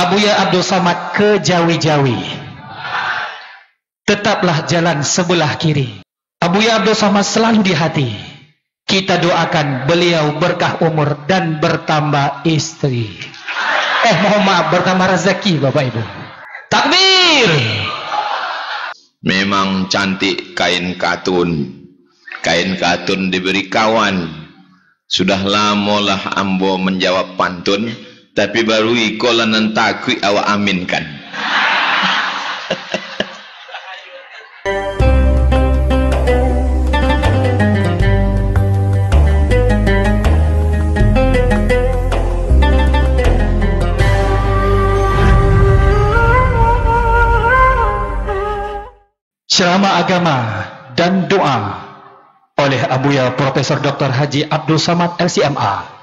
Abuya Abdul Samad ke Jawi-Jawi. Tetaplah jalan sebelah kiri. Abuya Abdul Samad selalu di hati. Kita doakan beliau berkah umur dan bertambah istri. Mohon maaf, bertambah rezeki Bapak Ibu. Takbir. Memang cantik kain katun. Kain katun diberi kawan. Sudah lama lah ambo menjawab pantun, tapi baru ikolah nantakui awak aminkan. Ceramah agama dan doa oleh Abuya Profesor Dr. Haji Abdul Samad LCMA.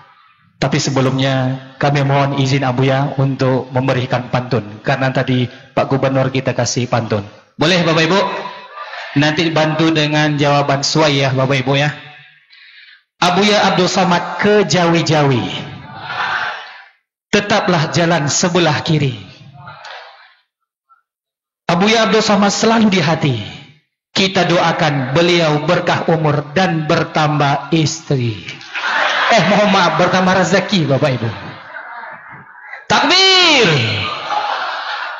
Tapi sebelumnya kami mohon izin Abuya untuk memberikan pantun, karena tadi Pak Gubernur kita kasih pantun. Boleh Bapak Ibu? Nanti bantu dengan jawaban sesuai ya Bapak Ibu ya. Abuya Abdul Samad ke Jawi-Jawi. Tetaplah jalan sebelah kiri. Abuya Abdul Samad selalu di hati. Kita doakan beliau berkah umur dan bertambah istri. Mohon maaf, bertambah rezeki Bapak Ibu. Takbir.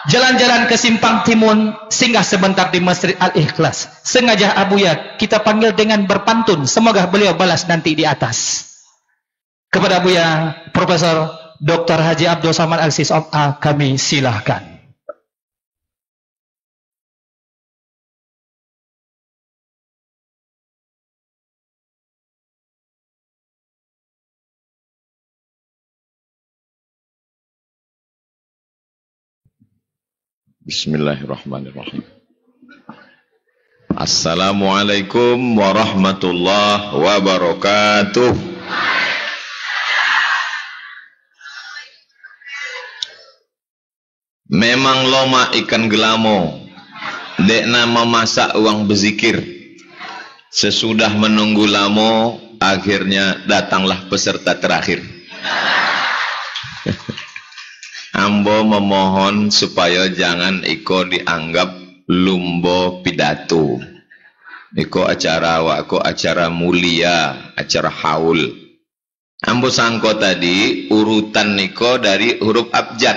Jalan-jalan ke Simpang Timun, singgah sebentar di Masjid Al-Ikhlas. Sengaja Abuya kita panggil dengan berpantun. Semoga beliau balas nanti di atas. Kepada Abuya Profesor Dr. Haji Abdul Samad LCMA kami silahkan. Bismillahirrahmanirrahim. Assalamualaikum warahmatullahi wabarakatuh. Memang loma ikan gelamo, dekna memasak uang berzikir. Sesudah menunggu lamo, akhirnya datanglah peserta terakhir. Ambo memohon supaya jangan iko dianggap lumbo pidato. Iko acara wako acara mulia, acara haul. Ambo sangko tadi urutan niko dari huruf abjad.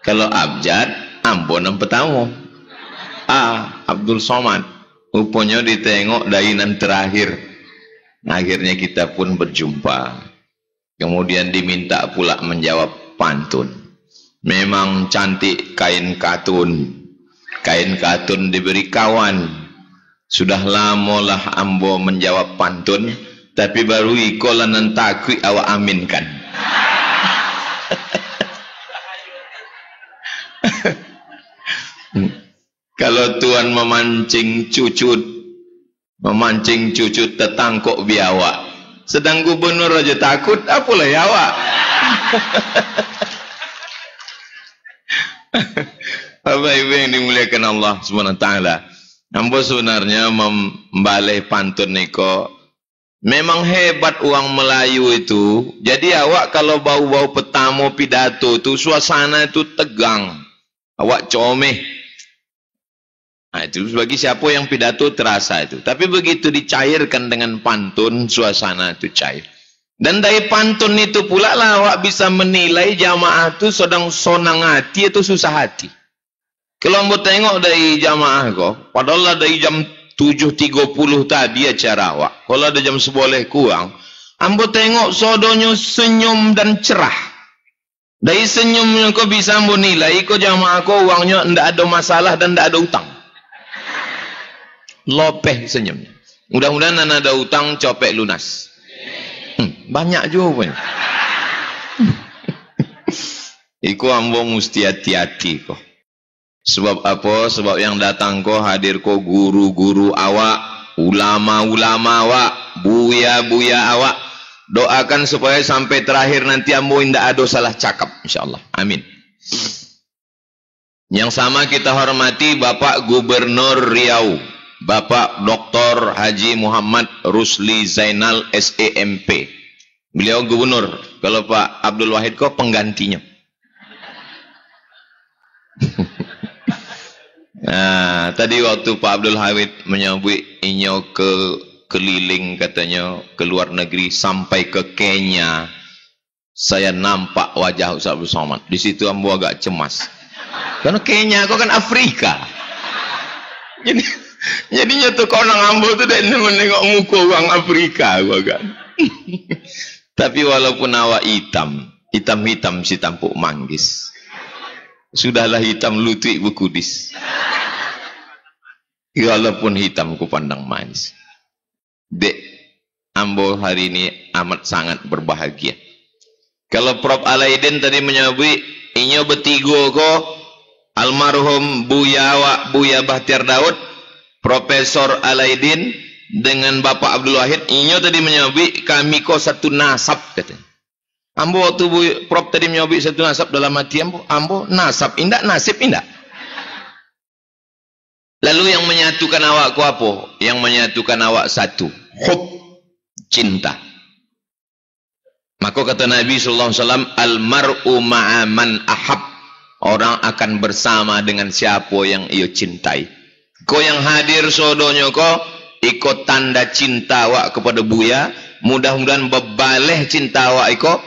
Kalau abjad, ambo nem pertama. Abdul Samad. Rupanya ditengok dainan terakhir. Akhirnya kita pun berjumpa. Kemudian diminta pula menjawab pantun. Memang cantik kain katun. Kain katun diberi kawan. Sudah lama lah ambo menjawab pantun, tapi baru ikolah nantakui awak aminkan. Kalau Tuhan memancing cucut tetangkok biawak. Sedang gubernur aja takut, apalah ya awak. Bapak Ibu yang dimuliakan Allah Subhanahu wa taala. Ambo sebenarnya membalai pantun niko. Memang hebat uang Melayu itu. Jadi awak kalau bau-bau petamu pidato itu suasana itu tegang. Awak comeh. Nah, itu bagi siapa yang pidato terasa itu. Tapi begitu dicairkan dengan pantun, suasana itu cair. Dan dari pantun itu pula lah awak bisa menilai jamaah itu sedang sonang hati atau susah hati. Kalau ambo tengok dari jamaah kok, padahal dari jam 7.30 tadi acara awak. Kalau ada jam 11 kurang, ambo tengok sodonyo senyum dan cerah. Dari senyumnya kok bisa ambo nilai kok jamaah kok uangnya ndak ada masalah dan ndak ada utang. Lopeh senyumnya. Mudah-mudahan ada utang copek lunas. Banyak juga. Iku ambo mesti hati-hati kok. Sebab apa? Sebab yang datang kok hadir kok guru-guru awak, ulama-ulama awak, buya-buya awak. Doakan supaya sampai terakhir nanti ambo indah ada salah cakap, insyaallah. Amin. Yang sama kita hormati Bapak Gubernur Riau, Bapak Dr. Haji Muhammad Rusli Zainal SEMP. Beliau gubernur. Kalau Pak Abdul Wahid kok penggantinya. Nah, tadi waktu Pak Abdul Hamid menyebut inyo keliling katanya ke luar negeri sampai ke Kenya. Saya nampak wajah Ustaz Abdul Somad. Di situ ambo agak cemas. Karena Kenya kau kan Afrika. Jadinya tuh kau nang ambo tuh dah menengok muka orang Afrika gua kan. Tapi walaupun awak hitam si tampuk manggis. Sudahlah hitam lutut bekudis. Walaupun hitam ku pandang manis. Dek, ambo hari ini amat sangat berbahagia. Kalau Prof Alaidin tadi menyebut inyo betigo ko almarhum Buya Bahtiar Daud, Profesor Alaidin dengan Bapak Abdul Wahid, inyo tadi menyebut kami ko satu nasab katanya. Ambo waktu Prof tadi menyebut satu nasab dalam hati ambo nasab indak nasib indak. Lalu yang menyatukan awak ku apa? Yang menyatukan awak satu, hub, cinta. Maka kata Nabi SAW, almar'u ma'aman ahab. Orang akan bersama dengan siapa yang ia cintai. Kau yang hadir sodonyo kau, ikut tanda cinta awak kepada Buya. Mudah-mudahan bebaleh cinta awak ikut.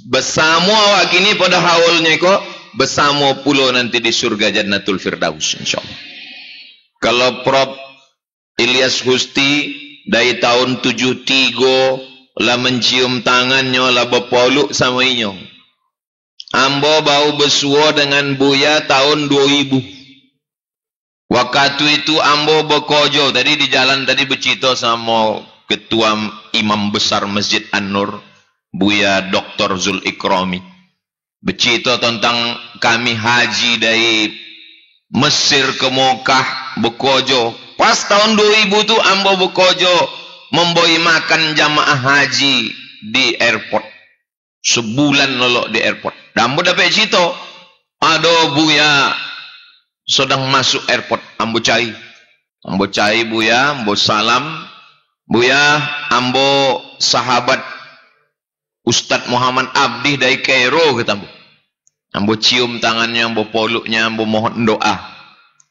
Bersama awak kini pada haulnya ikut. Bersama pulau nanti di surga Jannatul Firdaus, insyaAllah. Kalau Prof Ilyas Husti dari tahun 73 lah mencium tangannya lah berpoluk sama inyo. Ambo bau bersua dengan Buya tahun 2000. Waktu itu ambo berkojo tadi di jalan tadi bercerita sama ketua imam besar Masjid An-Nur Buya Dr. Zul Ikrami. Bercerita tentang kami haji dari Mesir ke Mekah bekojo. Pas tahun 2000 tu ambo bekojo memboi makan jamaah haji di airport. Sebulan lolok di airport. Dan ambo dapat cerita, ada Buya sedang masuk airport. Ambo cai Buya, ambo salam. Buya, ambo sahabat Ustadz Muhammad Abdi dari Kairo kata ambo. Ambo cium tangannya, ambo poluknya, ambo mohon doa.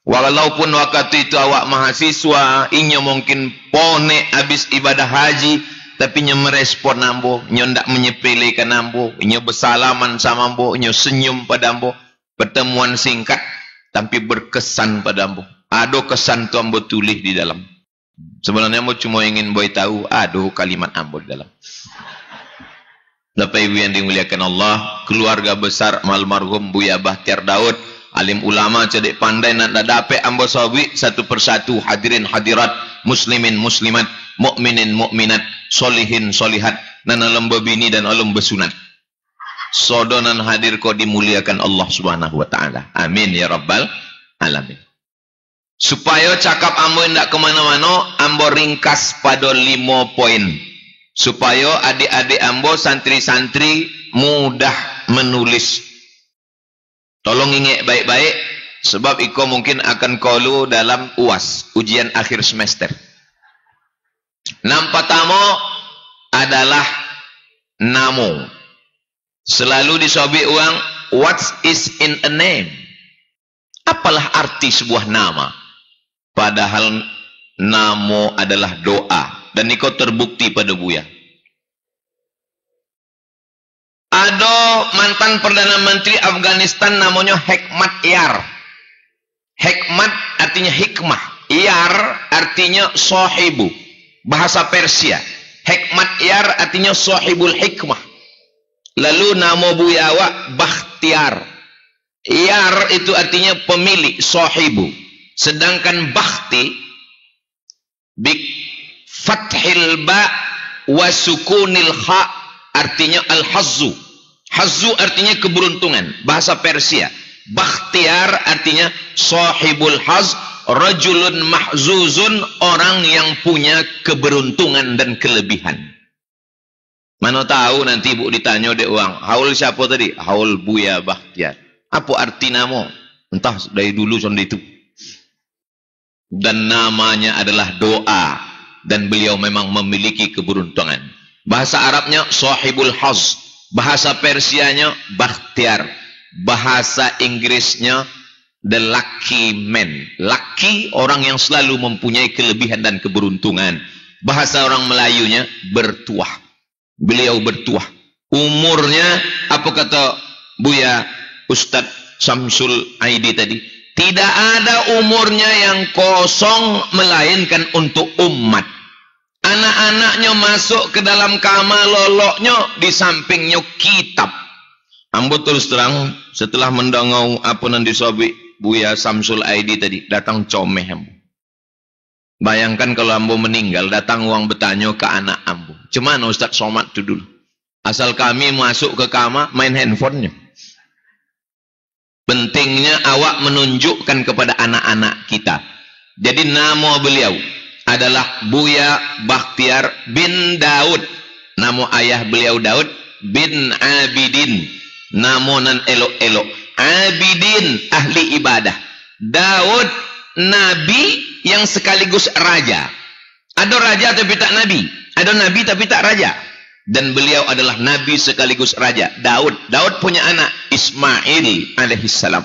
Walaupun waktu itu awak mahasiswa, inyo mungkin ponek habis ibadah haji, tapi inyo merespon ambo, inyo ndak menyepelekan ambo, inyo bersalaman sama ambo, inyo senyum pada ambo, pertemuan singkat, tapi berkesan pada ambo. Ada kesan tu ambo tulis di dalam. Sebenarnya ambo cuma ingin boy tahu, ada kalimat ambo di dalam. Bapak Ibu yang dimuliakan Allah, keluarga besar almarhum Buya Bahtiar Daud, alim ulama cerdik pandai nak dapat ambo sawi satu persatu, hadirin hadirat, muslimin muslimat, mukminin mukminat, solihin solihat, nan alam bebini dan alam besunat. Sodonan hadir kau dimuliakan Allah Subhanahu wa taala. Amin ya rabbal alamin. Supaya cakap ambo ndak kemana-mana, ambo ringkas pada 5 poin. Supaya adik-adik ambo santri-santri mudah menulis. Tolong ingat baik-baik sebab iko mungkin akan kolu dalam UAS, ujian akhir semester. Nam pertama adalah namo. Selalu disobek uang, what is in a name? Apalah arti sebuah nama? Padahal namo adalah doa. Dan ini terbukti pada Buya. Ada mantan Perdana Menteri Afghanistan namanya Hekmat Yar. Hekmat artinya hikmah. Yar artinya sahibu. Bahasa Persia. Hekmat Yar artinya sahibul hikmah. Lalu nama Buya awak Bahtiar. Yar itu artinya pemilik, sahibu. Sedangkan Bakhti fathil ba wa sukunil kha artinya al-hazzu. Hazzu artinya keberuntungan, bahasa Persia. Bakhtiar artinya sahibul haz, rajulun mahzuzun, orang yang punya keberuntungan dan kelebihan. Mana tahu nanti ibu ditanya dek uang, haul siapa tadi? Haul Buya Bahtiar. Apa arti nama? Entah dari dulu sampai itu. Dan namanya adalah doa. Dan beliau memang memiliki keberuntungan. Bahasa Arabnya sahibul haz, bahasa Persianya Bahtiar, bahasa Inggrisnya The lucky man. Lucky, orang yang selalu mempunyai kelebihan dan keberuntungan. Bahasa orang Melayunya bertuah. Beliau bertuah. Umurnya, apa kata Buya Ustadz Samsul Aidi tadi? Tidak ada umurnya yang kosong melainkan untuk umat. Anak-anaknya masuk ke dalam kamar loloknya, di sampingnya kitab. Ambo terus terang, setelah mendongau apa nan disobi Buya Samsul Aidi tadi, datang comeh ambo. Bayangkan kalau ambo meninggal, datang uang bertanya ke anak ambo. Cemana Ustaz Somad itu dulu? Asal kami masuk ke kamar, main handphonenya. Pentingnya awak menunjukkan kepada anak-anak kita. Jadi nama beliau adalah Buya Bakhtiar bin Daud. Nama ayah beliau Daud bin Abidin. Nama nan elok-elok. Abidin, ahli ibadah. Daud, nabi yang sekaligus raja. Ada raja tapi tak nabi. Ada nabi tapi tak raja. Dan beliau adalah nabi sekaligus raja. Daud punya anak Ismail alaihissalam.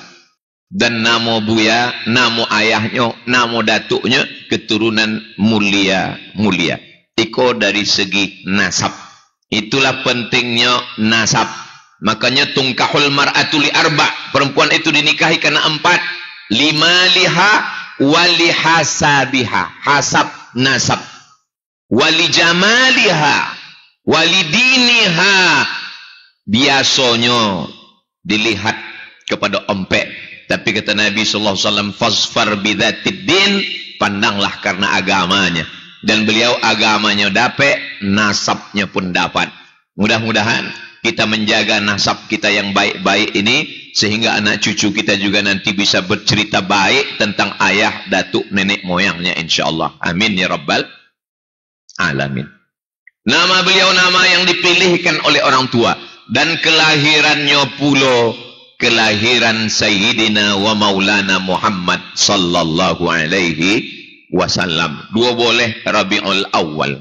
Dan nama Buya, nama ayahnya, nama datuknya keturunan mulia. Iko dari segi nasab. Itulah pentingnya nasab. Makanya tungkahul mar'atu li arba. Perempuan itu dinikahi karena 4. Limaliha walihasabiha. Hasab, nasab. Walijamaliha walidiniha. Biasanya dilihat kepada ompek. Tapi kata Nabi SAW, fasfar bidzatid din, pandanglah karena agamanya. Dan beliau agamanya dapat, nasabnya pun dapat. Mudah-mudahan kita menjaga nasab kita yang baik-baik ini, sehingga anak cucu kita juga nanti bisa bercerita baik tentang ayah, datuk, nenek moyangnya insyaAllah. Amin ya rabbal alamin. Nama beliau nama yang dipilihkan oleh orang tua. Dan kelahirannya pula kelahiran Sayyidina wa Maulana Muhammad sallallahu alaihi wasallam. 2 boleh Rabiul Awal.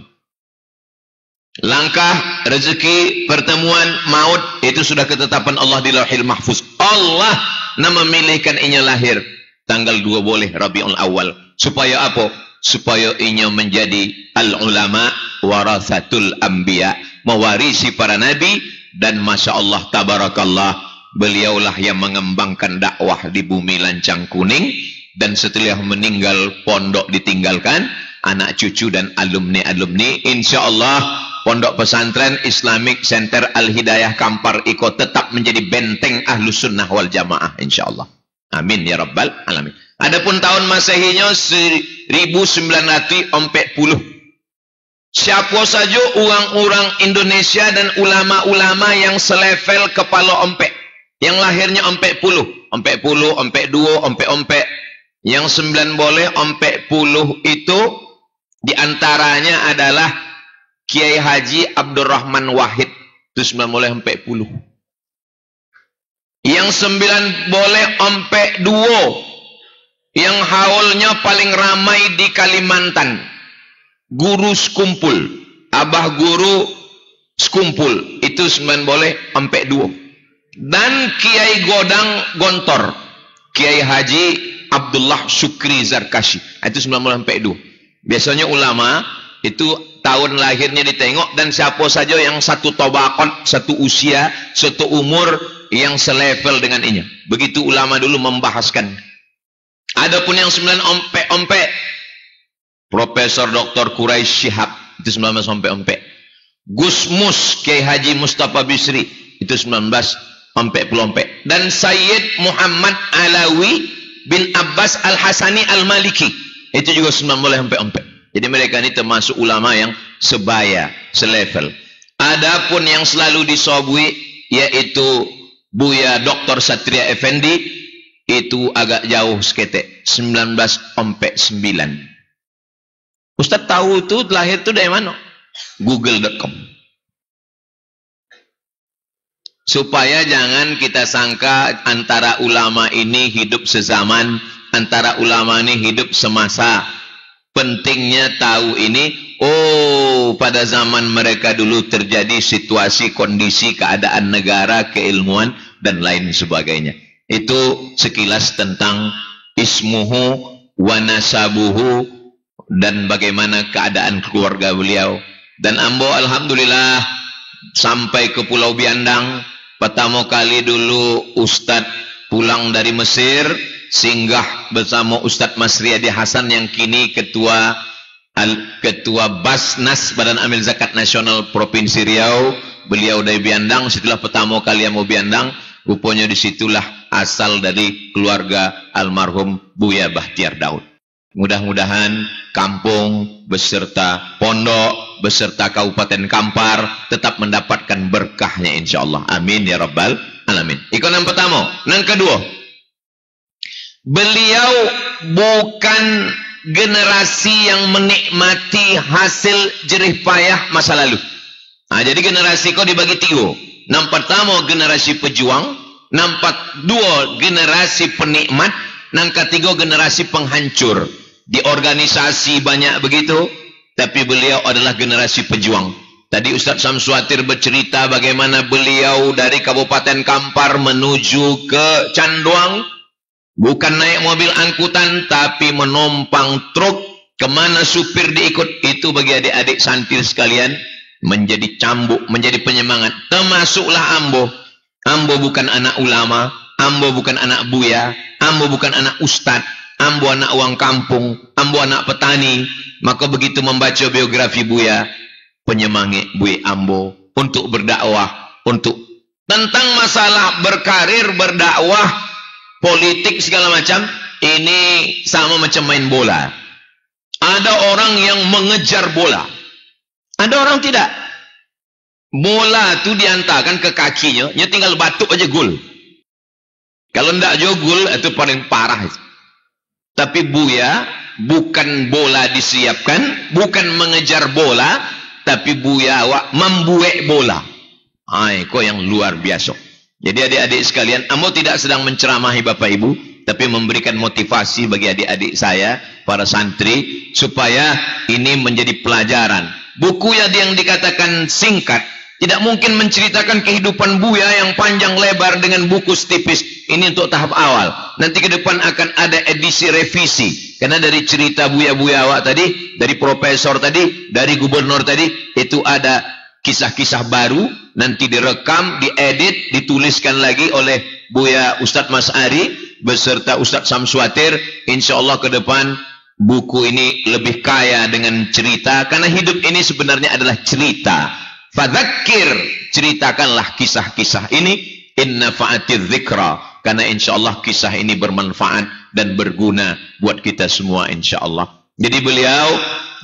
Langkah, rezeki, pertemuan, maut, itu sudah ketetapan Allah di Lauhil Mahfuz. Allah nama memilihkan inya lahir tanggal 2 boleh Rabiul Awal. Supaya apa? Supaya inya menjadi al-ulama warathatul anbiya, mewarisi para nabi. Dan Masya Allah tabarakallah, beliaulah yang mengembangkan dakwah di bumi lancang kuning. Dan setelah meninggal, pondok ditinggalkan, anak cucu dan alumni-alumni. Insya Allah Pondok Pesantren Islamic Center Al-Hidayah Kampar Iko tetap menjadi benteng Ahlus Sunnah wal Jamaah insyaAllah. Amin ya rabbal alamin. Adapun tahun Masehinya 1940. Siapa saja orang-orang Indonesia dan ulama-ulama yang selevel kepala ompek, yang lahirnya ompek 10, ompek 2, ompek. Yang 9 boleh ompek 10 itu diantaranya adalah Kiai Haji Abdurrahman Wahid, itu 9 boleh ompek 10. Yang 9 boleh ompek 2, yang haulnya paling ramai di Kalimantan, guru sekumpul, abah guru sekumpul, itu 9 boleh ompek 2. Dan Kiai Godang Gontor, Kiai Haji Abdullah Syukri Zarkashi, itu 9 boleh ompek 2. Biasanya ulama itu tahun lahirnya ditengok, dan siapa saja yang satu tabaqat, satu usia, satu umur yang selevel dengan inya. Begitu ulama dulu membahaskan. Adapun yang 9 ompek, Profesor Dr. Quraisy Shihab, itu 19 ompek. Gus Mus, Kiai Haji Mustafa Bisri, itu 19 ompek. Dan Sayyid Muhammad Alawi bin Abbas Al-Hasani Al-Maliki, itu juga 9 boleh ompek. Jadi mereka ini termasuk ulama yang sebaya, selevel. Adapun yang selalu disobui, yaitu Buya Dr. Satria Effendi, itu agak jauh seketek, 19 ompek 9. Ustaz tahu itu lahir itu dari mana? Google.com. Supaya jangan kita sangka antara ulama ini hidup sezaman, antara ulama ini hidup semasa. Pentingnya tahu ini, pada zaman mereka dulu terjadi situasi, kondisi, keadaan negara, keilmuan, dan lain sebagainya. Itu sekilas tentang ismuhu wa nasabuhu dan bagaimana keadaan keluarga beliau. Dan ambo alhamdulillah sampai ke Pulau Biandang. Pertama kali dulu Ustadz pulang dari Mesir, singgah bersama Ustadz Masriadi Hasan yang kini ketua Basnas Badan Amil Zakat Nasional Provinsi Riau. Beliau dari Biandang. Setelah pertama kali yang mau Biandang, rupanya disitulah asal dari keluarga almarhum Buya Bahtiar Daud. Mudah-mudahan kampung beserta pondok beserta Kabupaten Kampar tetap mendapatkan berkahnya insyaallah. Amin ya rabbal alamin. Itu yang pertama. Yang kedua, beliau bukan generasi yang menikmati hasil jerih payah masa lalu. Jadi generasi kau dibagi tiga. Yang pertama generasi pejuang, yang kedua generasi penikmat, yang ketiga generasi penghancur. Di organisasi banyak begitu, tapi beliau adalah generasi pejuang. Tadi Ustaz Samsuatir bercerita bagaimana beliau dari Kabupaten Kampar menuju ke Canduang, bukan naik mobil angkutan, tapi menumpang truk. Kemana supir diikut, itu bagi adik-adik santri sekalian menjadi cambuk, menjadi penyemangat. Termasuklah ambo. Ambo bukan anak ulama, ambo bukan anak buya, ambo bukan anak ustad, ambo anak uang kampung, ambo anak petani. Maka begitu membaca biografi Buya, penyemangat Buya ambo untuk berdakwah, untuk tentang masalah berkarir, berdakwah, politik segala macam. Ini sama macam main bola. Ada orang yang mengejar bola, ada orang tidak. Bola tu diantarkan ke kakinya, dia tinggal batuk aja gol. Kalau tidak jogul itu paling parah. Tapi Buya bukan bola disiapkan, bukan mengejar bola, tapi Buya membuat bola. Kok yang luar biasa. Jadi adik-adik sekalian, ambo tidak sedang menceramahi Bapak Ibu, tapi memberikan motivasi bagi adik-adik saya, para santri, supaya ini menjadi pelajaran. Buku yang dikatakan singkat tidak mungkin menceritakan kehidupan Buya yang panjang lebar dengan buku setipis. Ini untuk tahap awal. Nanti ke depan akan ada edisi revisi. Karena dari cerita Buya-Buya awak tadi, dari profesor tadi, dari gubernur tadi, itu ada kisah-kisah baru. Nanti direkam, diedit, dituliskan lagi oleh Buya Ustadz Mas Ari beserta Ustadz Samsuatir. Insya Allah ke depan buku ini lebih kaya dengan cerita. Karena hidup ini sebenarnya adalah cerita. Fadzakir, ceritakanlah kisah-kisah ini, inna fa'atiz dzikra, karena insyaallah kisah ini bermanfaat dan berguna buat kita semua insyaallah. Jadi beliau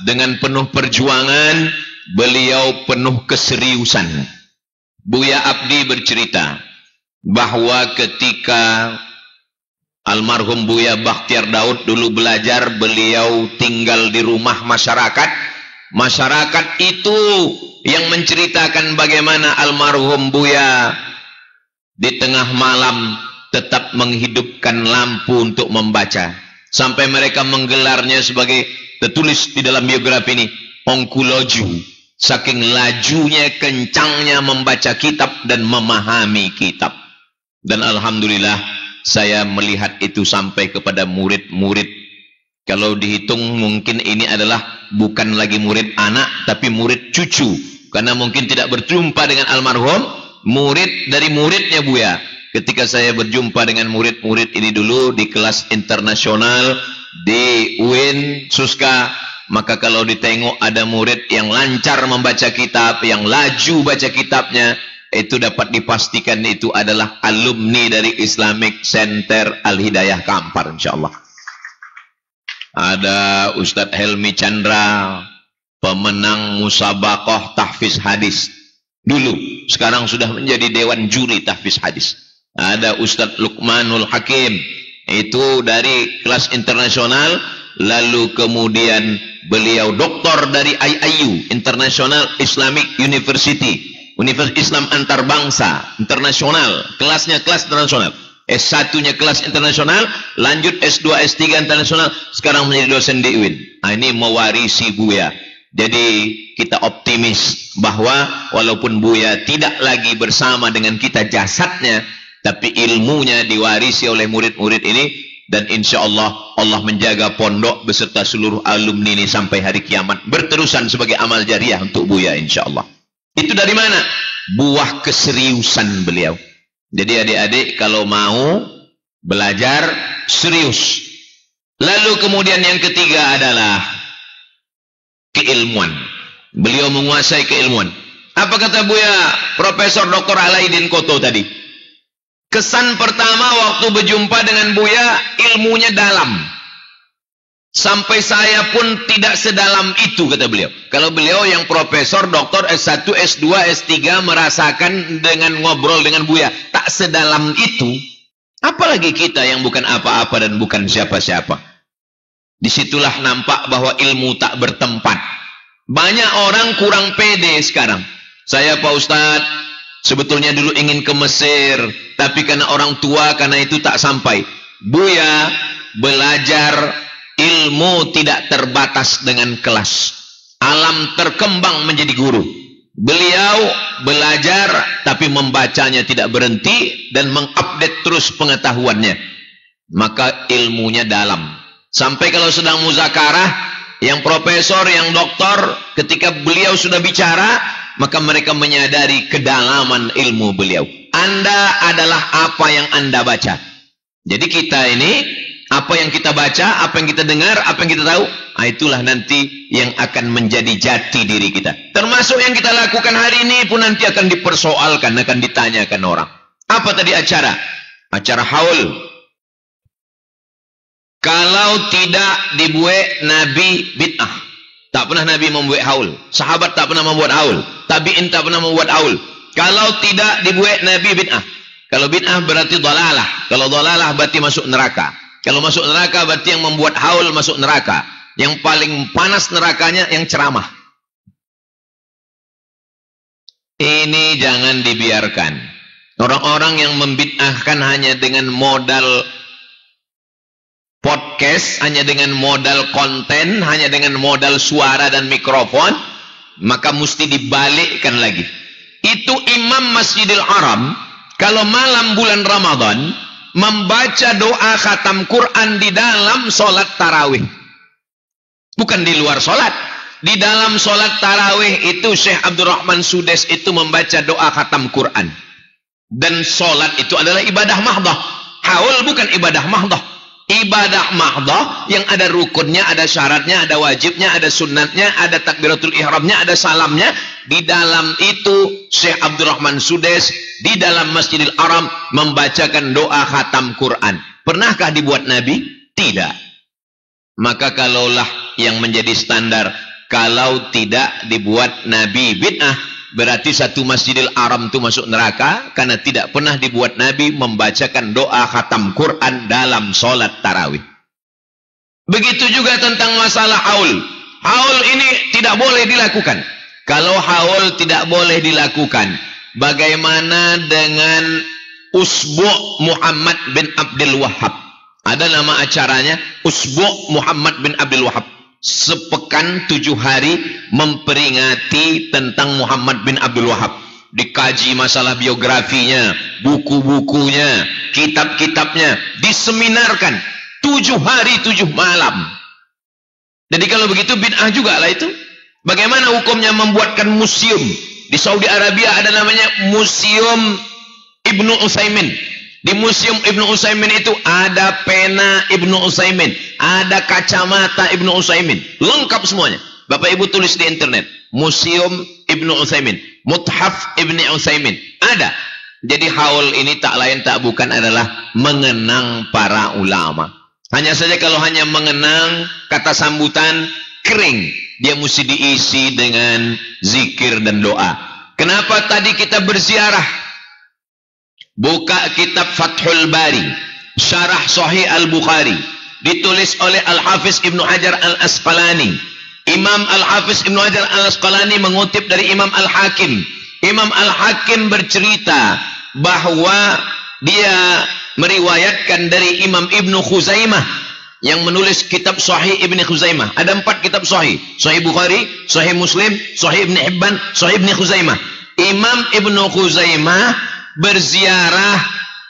dengan penuh perjuangan, beliau penuh keseriusan. Buya Abdi bercerita bahwa ketika almarhum Buya Bahtiar Daud dulu belajar, beliau tinggal di rumah masyarakat. Masyarakat itu yang menceritakan bagaimana almarhum Buya di tengah malam tetap menghidupkan lampu untuk membaca. Sampai mereka menggelarnya sebagai, tertulis di dalam biografi ini, ongkuloju. Saking lajunya, kencangnya membaca kitab dan memahami kitab. Dan alhamdulillah saya melihat itu sampai kepada murid-murid. Kalau dihitung mungkin ini adalah bukan lagi murid anak, tapi murid cucu. Karena mungkin tidak berjumpa dengan almarhum, murid dari muridnya Buya. Ketika saya berjumpa dengan murid-murid ini dulu di kelas internasional di UIN Suska, maka kalau ditengok ada murid yang lancar membaca kitab, yang laju baca kitabnya, itu dapat dipastikan itu adalah alumni dari Islamic Center Al-Hidayah Kampar insyaallah. Ada Ustadz Helmi Chandra, pemenang musabaqah tahfiz hadis dulu, sekarang sudah menjadi dewan juri tahfiz hadis. Ada Ustadz Luqmanul Hakim, itu dari kelas internasional, lalu kemudian beliau doktor dari IIU, International Islamic University, Universitas Islam Antarbangsa internasional, kelasnya kelas internasional. S1-nya kelas internasional, lanjut S2, S3 internasional, sekarang menjadi dosen di UIN. Ini mewarisi Buya. Jadi kita optimis bahwa walaupun Buya tidak lagi bersama dengan kita jasadnya, Tapi ilmunya diwarisi oleh murid-murid ini. Dan insya Allah, Allah menjaga pondok beserta seluruh alumni ini sampai hari kiamat. Berterusan sebagai amal jariah untuk Buya insya Allah. Itu dari mana? Buah keseriusan beliau. Jadi adik-adik kalau mau belajar serius. Lalu kemudian yang ketiga adalah keilmuan. Beliau menguasai keilmuan. Apa kata Buya Profesor Dr. Alaidin Koto tadi? Kesan pertama waktu berjumpa dengan Buya, ilmunya dalam. Sampai saya pun tidak sedalam itu, kata beliau. Kalau beliau yang profesor, doktor, S1, S2, S3 merasakan dengan ngobrol dengan Buya, tak sedalam itu. Apalagi kita yang bukan apa-apa dan bukan siapa-siapa. Disitulah nampak bahwa ilmu tak bertempat. Banyak orang kurang pede sekarang. Saya Pak Ustadz, sebetulnya dulu ingin ke Mesir, tapi karena orang tua, karena itu tak sampai. Buya belajar ilmu tidak terbatas dengan kelas. Alam terkembang menjadi guru. Beliau belajar, tapi membacanya tidak berhenti dan mengupdate terus pengetahuannya. Maka ilmunya dalam. Sampai kalau sedang muzakarah, yang profesor, yang doktor, ketika beliau sudah bicara, maka mereka menyadari kedalaman ilmu beliau. Anda adalah apa yang Anda baca. Jadi kita ini, apa yang kita baca, apa yang kita dengar, apa yang kita tahu, itulah nanti yang akan menjadi jati diri kita. Termasuk yang kita lakukan hari ini pun nanti akan dipersoalkan, akan ditanyakan orang. Apa tadi acara? Acara haul. Kalau tidak dibuat Nabi bid'ah. Tak pernah Nabi membuat haul. Sahabat tak pernah membuat haul. Tabi'in tak pernah membuat haul. Kalau tidak dibuat Nabi bid'ah. Kalau bid'ah berarti dhalalah. Kalau dhalalah berarti masuk neraka. Kalau masuk neraka berarti yang membuat haul masuk neraka. Yang paling panas nerakanya yang ceramah. Ini jangan dibiarkan. Orang-orang yang membid'ahkan hanya dengan modal podcast, hanya dengan modal konten, hanya dengan modal suara dan mikrofon, maka mesti dibalikkan lagi. Itu Imam Masjidil Haram kalau malam bulan Ramadan membaca doa khatam Quran di dalam solat tarawih, bukan di luar solat. Di dalam solat tarawih itu Syekh Abdurrahman Sudes itu membaca doa khatam Quran. Dan solat itu adalah ibadah mahdah. Haul bukan ibadah mahdah. Ibadah mahdah yang ada rukunnya, ada syaratnya, ada wajibnya, ada sunnatnya, ada takbiratul ihramnya, ada salamnya. Di dalam itu Syekh Abdurrahman Sudes di dalam Masjidil Haram membacakan doa khatam Quran. Pernahkah dibuat Nabi? Tidak. Maka kalaulah yang menjadi standar, kalau tidak dibuat Nabi bid'ah, berarti satu Masjidil Haram itu masuk neraka karena tidak pernah dibuat Nabi membacakan doa khatam Quran dalam solat tarawih. Begitu juga tentang masalah haul. Haul ini tidak boleh dilakukan. Kalau haul tidak boleh dilakukan, bagaimana dengan Usbu' Muhammad bin Abdul Wahhab? Ada nama acaranya Usbu' Muhammad bin Abdul Wahhab. Sepekan 7 hari memperingati tentang Muhammad bin Abdul Wahhab. Dikaji masalah biografinya, buku-bukunya, kitab-kitabnya, diseminarkan 7 hari 7 malam. Jadi kalau begitu bid'ah juga lah itu. Bagaimana hukumnya membuatkan museum? Di Saudi Arabia ada namanya Museum Ibnu Utsaimin. Di Museum Ibnu Utsaimin itu ada pena Ibnu Utsaimin, ada kacamata Ibnu Utsaimin, lengkap semuanya. Bapak Ibu tulis di internet, Museum Ibnu Utsaimin, Muthaf Ibnu Utsaimin, ada. Jadi haul ini tak lain tak bukan adalah mengenang para ulama. Hanya saja kalau hanya mengenang, kata sambutan kering, dia mesti diisi dengan zikir dan doa. Kenapa tadi kita berziarah? Buka kitab Fathul Bari, Syarah Sahih Al-Bukhari, ditulis oleh Al-Hafiz Ibnu Hajar Al-Asqalani. Imam Al-Hafiz Ibnu Hajar Al-Asqalani mengutip dari Imam Al-Hakim. Imam Al-Hakim bercerita bahwa dia meriwayatkan dari Imam Ibnu Khuzaimah yang menulis kitab Sahih Ibnu Khuzaimah. Ada 4 kitab Sahih. Sahih Bukhari, Sahih Muslim, Sahih Ibnu Hibban, Sahih Ibnu Khuzaimah. Imam Ibnu Khuzaimah berziarah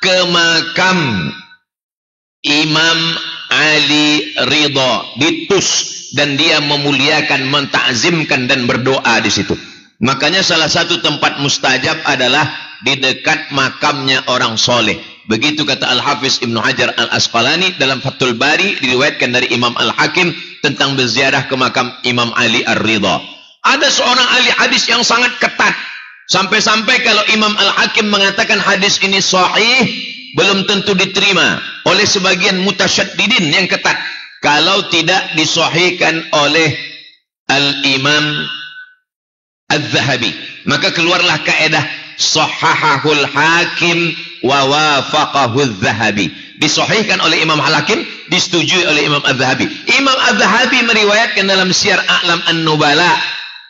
ke makam Imam Ali Ridha, ditus, dan dia memuliakan, mentakzimkan dan berdoa di situ. Makanya salah satu tempat mustajab adalah di dekat makamnya orang soleh. Begitu kata Al-Hafiz Ibnu Hajar Al-Asqalani dalam Fathul Bari, diriwayatkan dari Imam Al-Hakim tentang berziarah ke makam Imam Ali Ar-Ridha. Ada seorang ahli hadis yang sangat ketat. Sampai-sampai kalau Imam Al-Hakim mengatakan hadis ini sahih, belum tentu diterima oleh sebagian mutasyaddidin yang ketat kalau tidak disahihkan oleh Al-Imam Az-Zahabi. Maka keluarlah kaedah sahahahul hakim wa wafaqahu Az-Zahabi. Disahihkan oleh Imam Al-Hakim, disetujui oleh Imam Az-Zahabi. Imam Az-Zahabi meriwayatkan dalam Syiar A'lam An-Nubala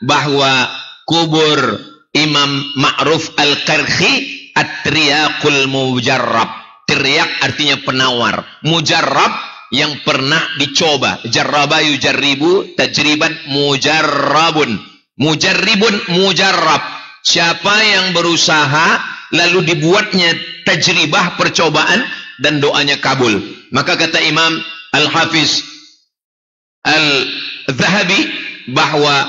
bahwa kubur Imam Ma'ruf Al-Qarhi at-triyaqul mujarrab. Teriak artinya penawar. Mujarrab yang pernah dicoba. Jarraba yujarribu, tajriban mujarrabun. Mujarribun mujarrab. Siapa yang berusaha lalu dibuatnya tajribah, percobaan, dan doanya kabul. Maka kata Imam Al-Hafiz Al-Zahabi bahwa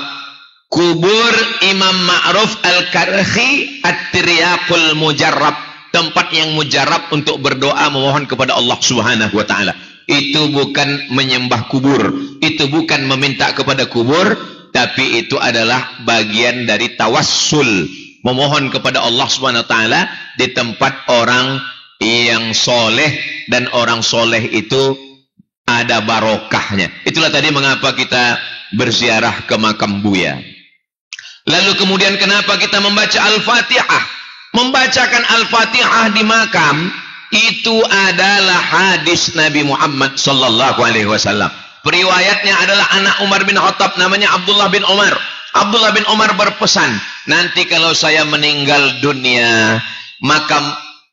kubur Imam Ma'ruf Al-Qarhi at-triyaqul mujarrab, tempat yang mujarrab untuk berdoa memohon kepada Allah Subhanahu wa taala. Itu bukan menyembah kubur, itu bukan meminta kepada kubur, tapi itu adalah bagian dari tawassul, memohon kepada Allah Subhanahu wa taala di tempat orang yang soleh, dan orang soleh itu ada barokahnya. Itulah tadi mengapa kita berziarah ke makam Buya. Lalu kemudian kenapa kita membaca Al-Fatihah? Membacakan Al-Fatihah di makam itu adalah hadis Nabi Muhammad sallallahu alaihi wasallam. Periwayatnya adalah anak Umar bin Khattab, namanya Abdullah bin Umar. Abdullah bin Umar berpesan, nanti kalau saya meninggal dunia,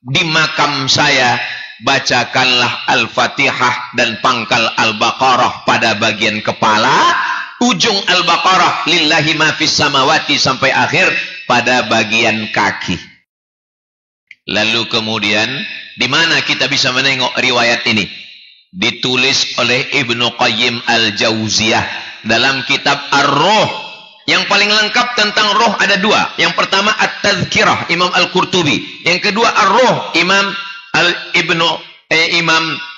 di makam saya bacakanlah Al-Fatihah dan pangkal Al-Baqarah pada bagian kepala, ujung Al-Baqarah lillahi ma fis samawati sampai akhir pada bagian kaki. Lalu kemudian di mana kita bisa menengok riwayat ini? Ditulis oleh Ibnu Qayyim Al-Jauziyah dalam kitab Ar-Ruh. Yang paling lengkap tentang roh ada dua. Yang pertama At-Tadhkirah Imam Al-Qurtubi. Yang kedua Ar-Ruh Imam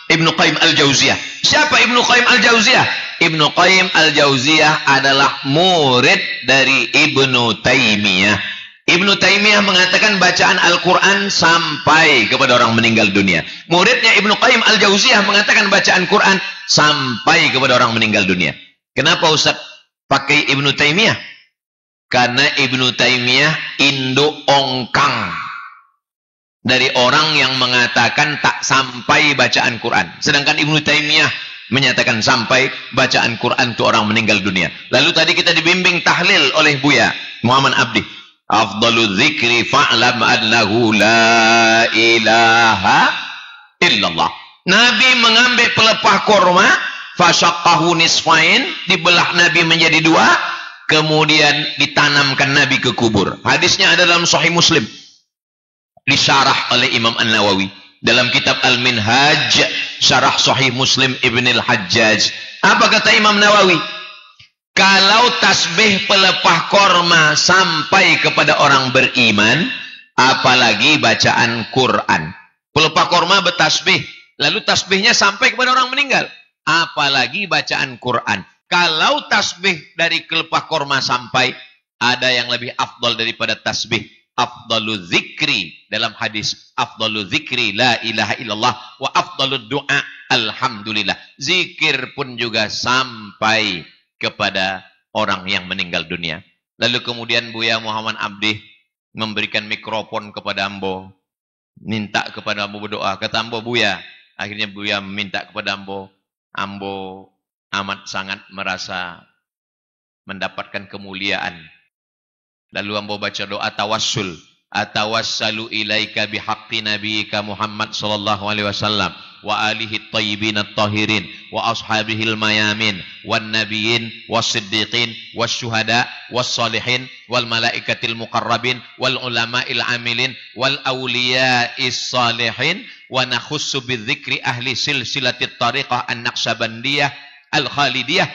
Ibnu Qayyim Al-Jauziyah. Siapa Ibnu Qayyim Al-Jauziyah? Ibnu Qayyim Al-Jauziyah adalah murid dari Ibnu Taimiyah. Ibnu Taimiyah mengatakan bacaan Al-Quran sampai kepada orang meninggal dunia. Muridnya Ibnu Qayyim Al-Jauziyah mengatakan bacaan Quran sampai kepada orang meninggal dunia. Kenapa Ustaz pakai Ibnu Taimiyah? Karena Ibnu Taimiyah induk ongkang dari orang yang mengatakan tak sampai bacaan Quran. Sedangkan Ibnu Taimiyah menyatakan sampai bacaan Quran itu orang meninggal dunia. Lalu tadi kita dibimbing tahlil oleh Buya Muhammad Abdi. Afdalu dzikri fa'lam annahu la ilaha illallah. Nabi mengambil pelepah korma, fasyaqahu nisfain, dibelah Nabi menjadi dua, kemudian ditanamkan Nabi ke kubur. Hadisnya ada dalam Sahih Muslim, disyarah oleh Imam An-Nawawi dalam kitab Al-Minhaj, syarah Sahih Muslim Ibn Al-Hajjaj. Apa kata Imam Nawawi? Kalau tasbih pelepah korma sampai kepada orang beriman, apalagi bacaan Quran. Pelepah korma bertasbih, lalu tasbihnya sampai kepada orang meninggal, apalagi bacaan Quran. Kalau tasbih dari pelepah korma sampai, ada yang lebih afdal daripada tasbih. Afdalu zikri, dalam hadis afdalu zikri la ilaha illallah wa afdalu doa alhamdulillah. Zikir pun juga sampai kepada orang yang meninggal dunia. Lalu kemudian Buya Muhammad Abdi memberikan mikrofon kepada Ambo, minta kepada Ambo berdoa. Kata Ambo, Buya, akhirnya Buya meminta kepada Ambo. Ambo amat sangat merasa mendapatkan kemuliaan. Lalu Ambo baca doa tawassul. Atawassalu ilaika bihaqqi nabiyika Muhammad sallallahu alaihi wasallam wa alihi at-tayyibin at-tahirin wa ashabihil mayamin wan nabiyyin was-siddiqin wasyuhada was-salihin wal malaikatil muqarrabin wal ulama'il amilin wal awliya'is salihin wa nakhussu bidzikri ahli silsilatit tariqah an-naqsabandiyah al-khalidiyah.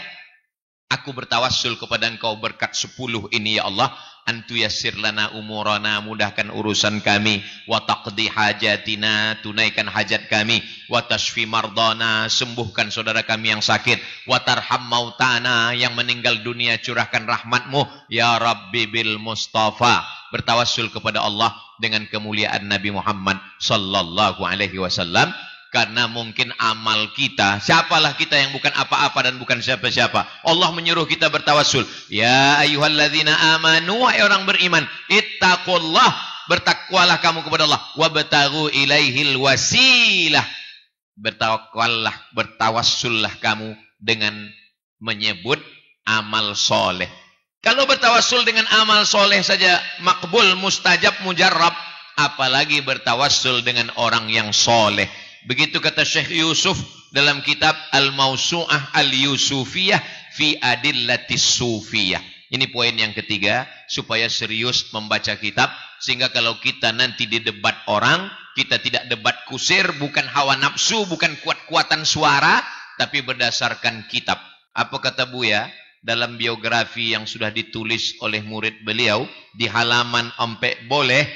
Aku bertawassul kepada Engkau berkat 10 ini ya Allah, antu yassir lana umurana, mudahkan urusan kami, wa taqdi hajatina, tunaikan hajat kami, wa tashfi mardana, sembuhkan saudara kami yang sakit, wa tarham mautana, yang meninggal dunia curahkan rahmatmu ya Rabbi bil Mustafa. Bertawassul kepada Allah dengan kemuliaan Nabi Muhammad sallallahu alaihi wasallam. Karena mungkin amal kita, siapalah kita yang bukan apa-apa dan bukan siapa-siapa. Allah menyuruh kita bertawassul. Ya ayyuhalladzina amanu, wahai orang beriman, ittaqullah, bertakwalah kamu kepada Allah, wabtaghu ilaihil wasilah. Bertakwalah, bertawassullah kamu dengan menyebut amal soleh. Kalau bertawassul dengan amal soleh saja makbul, mustajab, mujarrab, apalagi bertawassul dengan orang yang soleh. Begitu kata Syekh Yusuf dalam kitab Al-Mausu'ah Al-Yusufiyah fi Adillatis Sufiyah. Ini poin yang ketiga, supaya serius membaca kitab, sehingga kalau kita nanti di debat orang, kita tidak debat kusir, bukan hawa nafsu, bukan kuat-kuatan suara, tapi berdasarkan kitab. Apa kata Buya dalam biografi yang sudah ditulis oleh murid beliau di halaman empek boleh,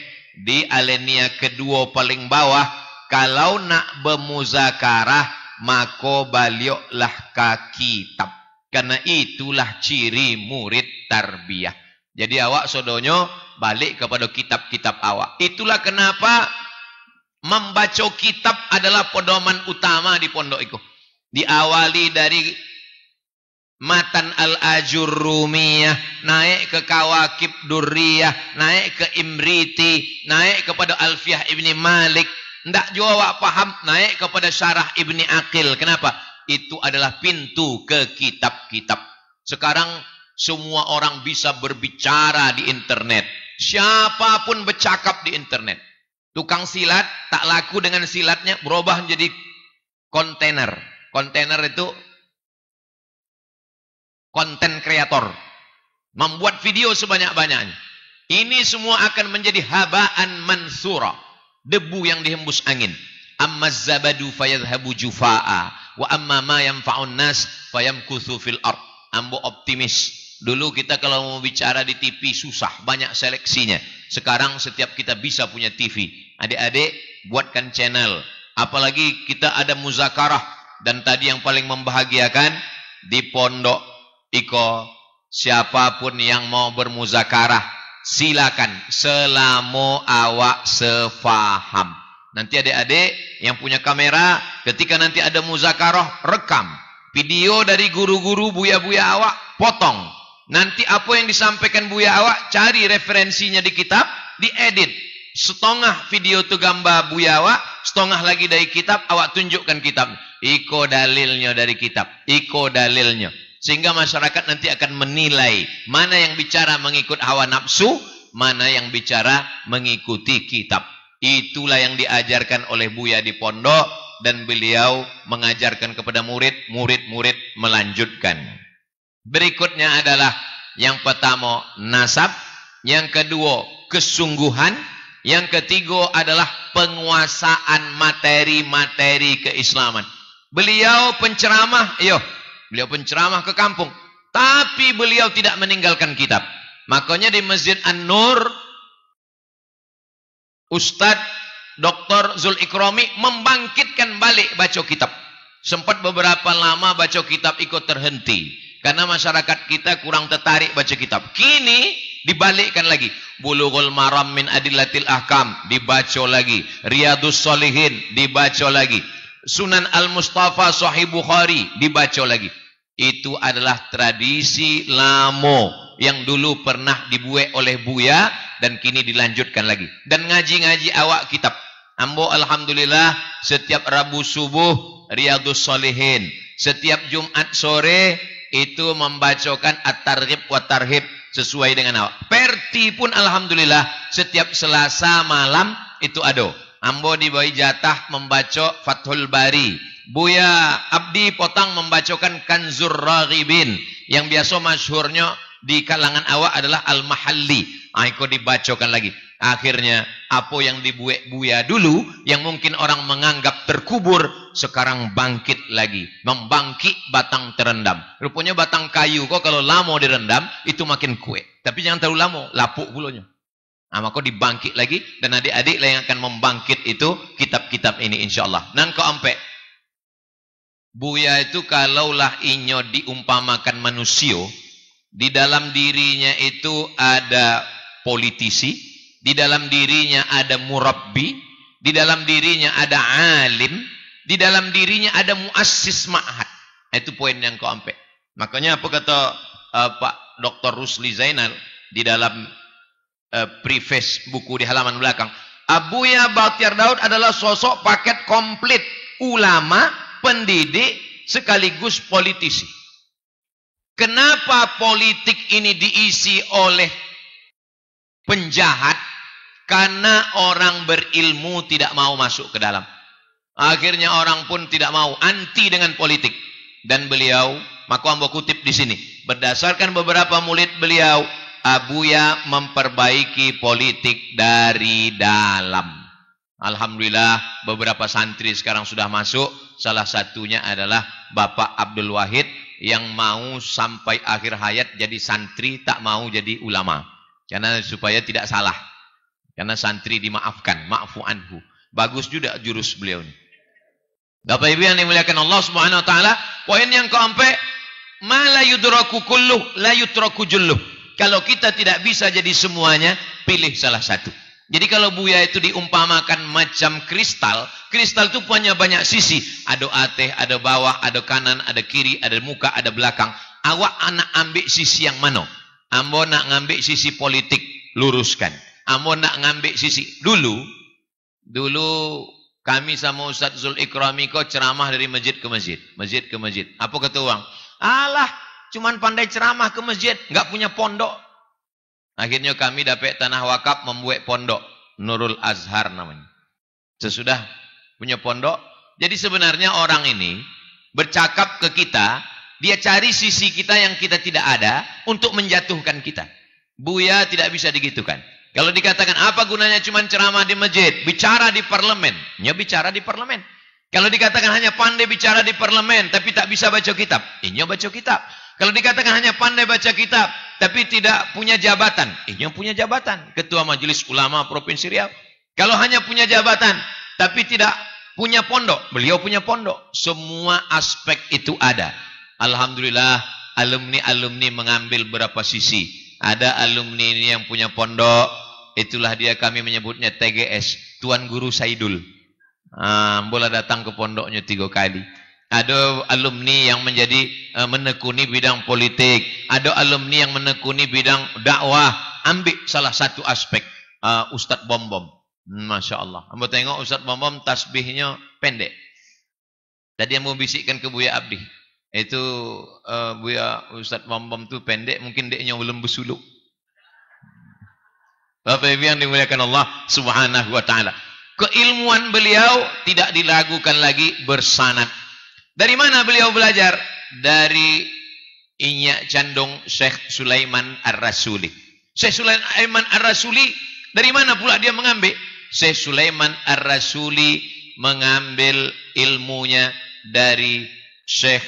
di alinea kedua paling bawah, kalau nak bermuzakarah, maka balioklah ke kitab. Karena itulah ciri murid tarbiyah. Jadi awak sodonyo balik kepada kitab-kitab awak. Itulah kenapa membaca kitab adalah pedoman utama di pondok itu. Diawali dari Matan al-Ajurrumiyah, naik ke Kawakib Durriyah, naik ke Imriti, naik kepada Alfiyah Ibni Malik. Ndak jua awak paham, naik kepada Syarah Ibni Aqil. Kenapa? Itu adalah pintu ke kitab-kitab. Sekarang semua orang bisa berbicara di internet. Siapapun bercakap di internet. Tukang silat tak laku dengan silatnya, berubah menjadi kontainer. Kontainer itu konten kreator. Membuat video sebanyak-banyaknya. Ini semua akan menjadi habaan mansura. Debu yang dihembus angin. Amma zabadu fayadhabu jufa'a, wa amma ma yanfa'un nas fayamkuthu fil ard. Ambo optimis. Dulu kita kalau mau bicara di TV susah, banyak seleksinya. Sekarang setiap kita bisa punya TV. Adik-adik buatkan channel. Apalagi kita ada muzakarah. Dan tadi yang paling membahagiakan, di pondok iko, siapapun yang mau bermuzakarah, silakan selama awak sefaham. Nanti adik-adik yang punya kamera, ketika nanti ada muzakarah, rekam video dari guru-guru buya-buya awak, potong. Nanti apa yang disampaikan buya awak, cari referensinya di kitab, diedit. Setengah video itu gambar buya awak, setengah lagi dari kitab, awak tunjukkan kitab. Iko dalilnya dari kitab, iko dalilnya. Sehingga masyarakat nanti akan menilai mana yang bicara mengikut hawa nafsu, mana yang bicara mengikuti kitab. Itulah yang diajarkan oleh Buya di pondok, dan beliau mengajarkan kepada murid, murid-murid melanjutkan. Berikutnya adalah yang pertama nasab, yang kedua kesungguhan, yang ketiga adalah penguasaan materi-materi keislaman. Beliau penceramah, beliau penceramah ke kampung, tapi beliau tidak meninggalkan kitab. Makanya di Masjid An-Nur, Ustadz Dr. Zul Ikrami membangkitkan balik baca kitab. Sempat beberapa lama baca kitab ikut terhenti, karena masyarakat kita kurang tertarik baca kitab. Kini dibalikkan lagi. Bulughul Maram min Adillatil Ahkam dibaca lagi. Riyadus Shalihin dibaca lagi. Sunan Al-Mustafa Sahih Bukhari dibaca lagi. Itu adalah tradisi lamo yang dulu pernah dibuat oleh Buya dan kini dilanjutkan lagi. Dan ngaji-ngaji awak kitab. Ambo alhamdulillah setiap Rabu subuh Riyadus Shalihin. Setiap Jumat sore itu membacakan At-Targhib wa Tarhib sesuai dengan awak. Perti pun alhamdulillah setiap Selasa malam itu ada. Ambo diberi jatah membaca Fathul Bari. Buya Abdi Potang membacakan Kanzur Raghibin. Yang biasa masyhurnya di kalangan awak adalah Al-Mahalli. Aku dibacakan lagi. Akhirnya apa yang dibuat Buya dulu yang mungkin orang menganggap terkubur sekarang bangkit lagi, membangkit batang terendam. Rupanya batang kayu kok kalau lama direndam itu makin kuat. Tapi jangan terlalu lama, lapuk pulanya. Nah, maka dibangkit lagi dan adik-adik lah yang akan membangkit itu kitab-kitab ini insyaallah. Nan kau ampe Buya itu kalaulah inyo diumpamakan manusia, di dalam dirinya itu ada politisi, di dalam dirinya ada murabbi, di dalam dirinya ada alim, di dalam dirinya ada muassis ma'had. Itu poin yang kau ampe. Makanya apa kata Pak Dr. Rusli Zainal di dalam preface buku di halaman belakang, Abuya Bakhtiar Daud adalah sosok paket komplit, ulama, pendidik, sekaligus politisi. Kenapa politik ini diisi oleh penjahat? Karena orang berilmu tidak mau masuk ke dalam. Akhirnya orang pun tidak mau, anti dengan politik. Dan beliau, maka ambo kutip di sini, berdasarkan beberapa murid beliau, Abuya memperbaiki politik dari dalam. Alhamdulillah beberapa santri sekarang sudah masuk. Salah satunya adalah Bapak Abdul Wahid yang mau sampai akhir hayat jadi santri, tak mau jadi ulama. Karena supaya tidak salah. Karena santri dimaafkan, ma'fu anhu. Bagus juga jurus beliau ini. Bapak Ibu yang dimuliakan Allah Subhanahu wa taala, poin yang keempat, ma la yudraku kulluh la yutraku julluh. Kalau kita tidak bisa jadi semuanya, pilih salah satu. Jadi kalau Buya itu diumpamakan macam kristal, kristal itu punya banyak sisi. Ada atas, ada bawah, ada kanan, ada kiri, ada muka, ada belakang. Awak nak ambil sisi yang mana? Ambo nak ngambil sisi politik, luruskan. Ambo nak ngambil sisi. Dulu kami sama Ustaz Zul Ikrami kau ceramah dari masjid ke masjid. Masjid ke masjid. Apa kata orang? Alah, cuman pandai ceramah ke masjid, enggak punya pondok. Akhirnya kami dapat tanah wakaf membuat pondok. Nurul Azhar namanya. Sesudah punya pondok. Jadi sebenarnya orang ini bercakap ke kita, dia cari sisi kita yang kita tidak ada untuk menjatuhkan kita. Buya tidak bisa digitukan. Kalau dikatakan apa gunanya cuma ceramah di masjid, bicara di parlemen. Ya bicara di parlemen. Kalau dikatakan hanya pandai bicara di parlemen tapi tak bisa baca kitab, ini baca kitab. Kalau dikatakan hanya pandai baca kitab tapi tidak punya jabatan, ini punya jabatan. Ketua Majelis Ulama Provinsi Riau. Kalau hanya punya jabatan tapi tidak punya pondok, beliau punya pondok. Semua aspek itu ada. Alhamdulillah alumni-alumni mengambil berapa sisi. Ada alumni ini yang punya pondok, itulah dia kami menyebutnya TGS, Tuan Guru Saidul. Boleh datang ke pondoknya 3 kali. Ada alumni yang menjadi menekuni bidang politik, ada alumni yang menekuni bidang dakwah. Ambil salah satu aspek. Ustadz Bom-Bom, Masya Allah. Ambo tengok Ustadz Bom-Bom tasbihnya pendek. Tadi yang mau bisikkan ke Buya Abdi, itu Buya Ustadz Bom-Bom tu pendek, mungkin deknya belum bersuluk. Bapak Ibu yang dimuliakan Allah Subhanahu wa taala. Keilmuan beliau tidak diragukan lagi, bersanad. Dari mana beliau belajar? Dari Inyak Candong Syekh Sulaiman Ar-Rasuli. Syekh Sulaiman Ar-Rasuli, dari mana pula dia mengambil? Syekh Sulaiman Ar-Rasuli mengambil ilmunya dari Syekh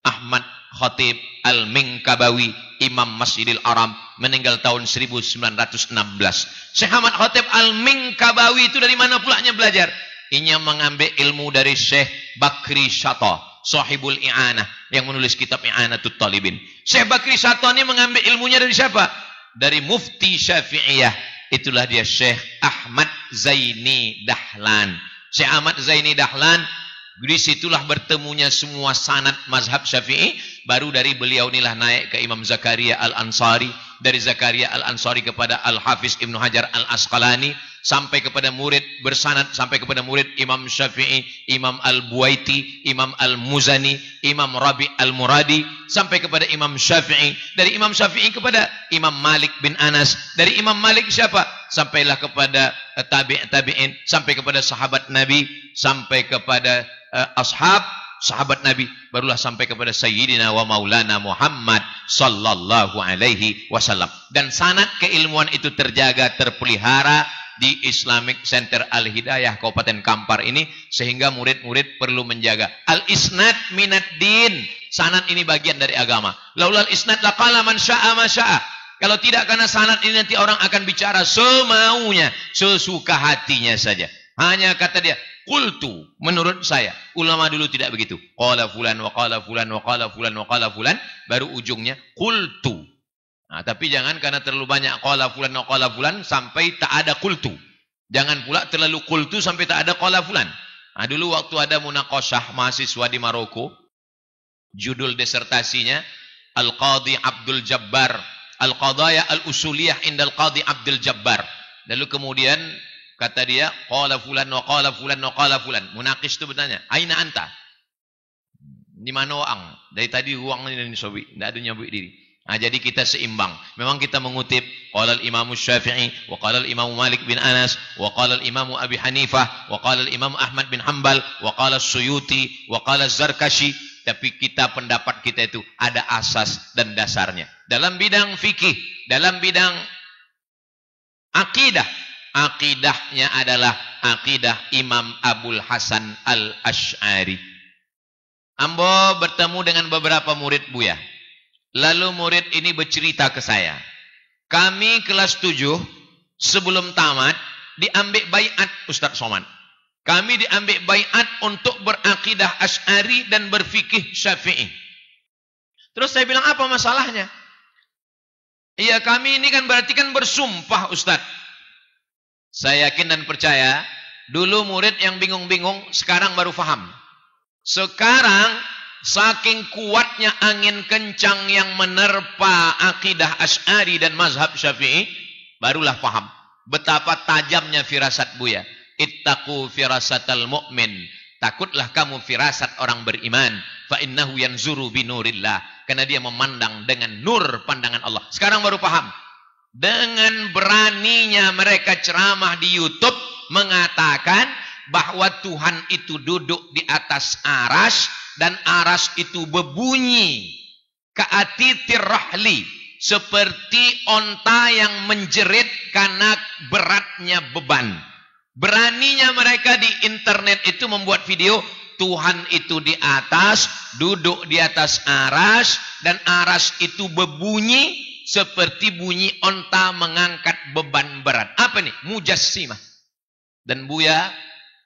Ahmad Khatib Al-Minkabawi, Imam Masjidil Haram, meninggal tahun 1916. Syekh Ahmad Khatib Al-Minkabawi itu dari mana pulanya belajar? Inya mengambil ilmu dari Syekh Bakri Syata, Sahibul I'anah, yang menulis kitab I'anatut Talibin. Syekh Bakri Syata ini mengambil ilmunya dari siapa? Dari Mufti Syafi'iyah. Itulah dia Syekh Ahmad Zaini Dahlan. Syekh Ahmad Zaini Dahlan, disitulah bertemunya semua sanad mazhab Syafi'i. Baru dari beliau inilah naik ke Imam Zakaria Al-Ansari, dari Zakaria Al-Ansari kepada Al-Hafiz Ibnu Hajar Al-Asqalani, sampai kepada murid bersanad, sampai kepada murid Imam Syafi'i, Imam Al-Buaiti, Imam Al-Muzani, Imam Rabi Al-Muradi, sampai kepada Imam Syafi'i, dari Imam Syafi'i kepada Imam Malik bin Anas, dari Imam Malik siapa? Sampailah kepada tabi'in, sampai kepada sahabat Nabi, sampai kepada sahabat Nabi, barulah sampai kepada Sayyidina wa Maulana Muhammad sallallahu alaihi wasallam. Dan sanad keilmuan itu terjaga, terpelihara di Islamic Center Al-Hidayah Kabupaten Kampar ini, sehingga murid-murid perlu menjaga. Al-isnad minad din. Sanad ini bagian dari agama. Laulal isnad laqala man syaa ma syaa. Kalau tidak karena sanad ini, nanti orang akan bicara semaunya, sesuka hatinya saja. Hanya kata dia, qultu, menurut saya. Ulama dulu tidak begitu. Qala fulan wa qala fulan wa qala fulan wa qala fulan, baru ujungnya qultu. Nah, tapi jangan karena terlalu banyak qala fulan wa qala fulan sampai tak ada qultu. Jangan pula terlalu qultu sampai tak ada qala fulan. Nah, dulu waktu ada munaqashah mahasiswa di Maroko, judul disertasinya Al-Qadhi Abdul Jabbar, Al-Qadaya Al-Usuliyah Indal Qadhi Abdul Jabbar. Lalu kemudian kata dia, qala fulan wa qala fulan wa qala fulan. Munaqis itu bertanya, aina anta? Di mana ang? Dari tadi uang ini sobi, tidak ada nyabuk diri. Nah, jadi kita seimbang. Memang kita mengutip qala al-Imam Syafi'i, wa qala al-Imam Malik bin Anas, wa qala al-Imam Abi Hanifah, wa qala al-Imam Ahmad bin Hanbal, wa qala Suyuti, wa qala Zarkashi. Tapi kita, pendapat kita itu ada asas dan dasarnya. Dalam bidang fikih, dalam bidang akidah, akidahnya adalah akidah Imam Abul Hasan Al-Asy'ari. Ambo bertemu dengan beberapa murid Buya. Lalu murid ini bercerita ke saya. Kami kelas 7 sebelum tamat diambil baiat Ustaz Somad. Kami diambil baiat untuk berakidah Asy'ari dan berfikih Syafi'i. Terus saya bilang, apa masalahnya? Iya, kami ini kan berarti kan bersumpah Ustaz. Saya yakin dan percaya, dulu murid yang bingung-bingung, sekarang baru faham. Sekarang, saking kuatnya angin kencang yang menerpa akidah Asy'ari dan mazhab Syafi'i, barulah paham betapa tajamnya firasat Buya. Ittaqu firasatal mu'min. Takutlah kamu firasat orang beriman. Fa innahu yanzuru binurillah. Karena dia memandang dengan nur pandangan Allah. Sekarang baru paham. Dengan beraninya mereka ceramah di YouTube mengatakan bahwa Tuhan itu duduk di atas aras dan aras itu berbunyi ka'atitir rahli, seperti onta yang menjerit karena beratnya beban. Beraninya mereka di internet itu membuat video Tuhan itu di atas, duduk di atas aras, dan aras itu berbunyi seperti bunyi onta mengangkat beban berat. Apa nih? Mujassimah. Dan Buya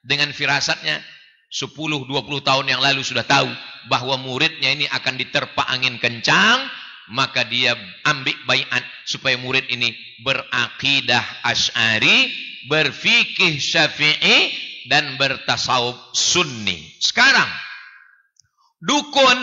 dengan firasatnya 10-20 tahun yang lalu sudah tahu bahwa muridnya ini akan diterpa angin kencang, maka dia ambil baiat supaya murid ini berakidah Asy'ari, berfikih Syafi'i, dan bertasawuf Sunni. Sekarang dukun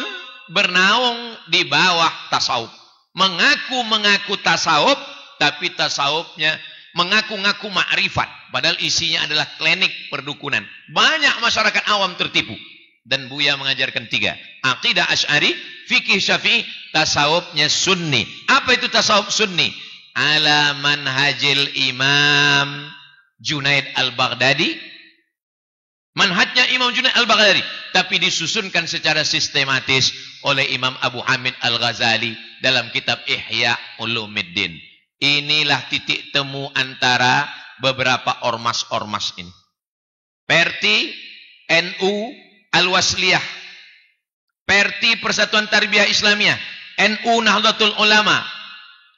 bernaung di bawah tasawuf, mengaku tasawuf, tapi tasawufnya mengaku-ngaku makrifat, padahal isinya adalah klinik perdukunan. Banyak masyarakat awam tertipu. Dan Buya mengajarkan 3: akidah Asy'ari, fikih Syafi'i, tasawufnya Sunni. Apa itu tasawuf Sunni? Ala manhajil Imam Junaid Al-Baghdadi. Manhajnya Imam Junaid Al-Baghdadi, tapi disusunkan secara sistematis oleh Imam Abu Hamid Al-Ghazali dalam kitab Ihya Ulumuddin. Inilah titik temu antara beberapa ormas-ormas ini. Perti, NU, Al-Wasliyah, Perti Persatuan Tarbiyah Islamiyah, NU Nahdlatul Ulama,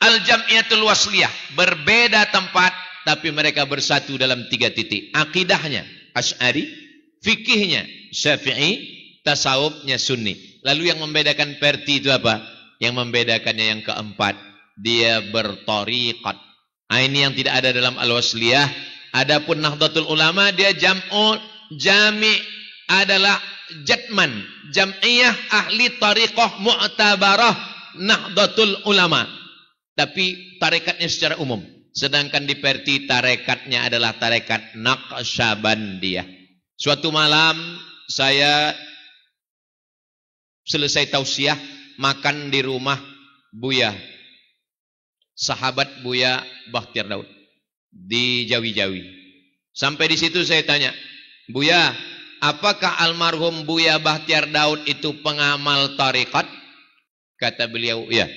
Al-Jam'iyatul Wasliyah, berbeda tempat tapi mereka bersatu dalam 3 titik. Akidahnya Asy'ari, fikihnya Syafi'i, tasawufnya Sunni. Lalu yang membedakan Perti itu apa? Yang membedakannya yang keempat, dia bertariqat. Nah, ini yang tidak ada dalam Al-Wasliyah. Adapun Nahdlatul Ulama dia jami adalah jatman, jam'iyah ahli tariqah mu'tabarah Nahdlatul Ulama. Tapi tarekatnya secara umum. Sedangkan di Perti tarekatnya adalah tarekat Naqsyabandiyah. Suatu malam saya selesai tausiah, makan di rumah Buya, sahabat Buya Bakhtiar Daud di Jawi-Jawi. Sampai di situ saya tanya, Buya, apakah almarhum Buya Bahtiar Daud itu pengamal tarekat? Kata beliau, iya.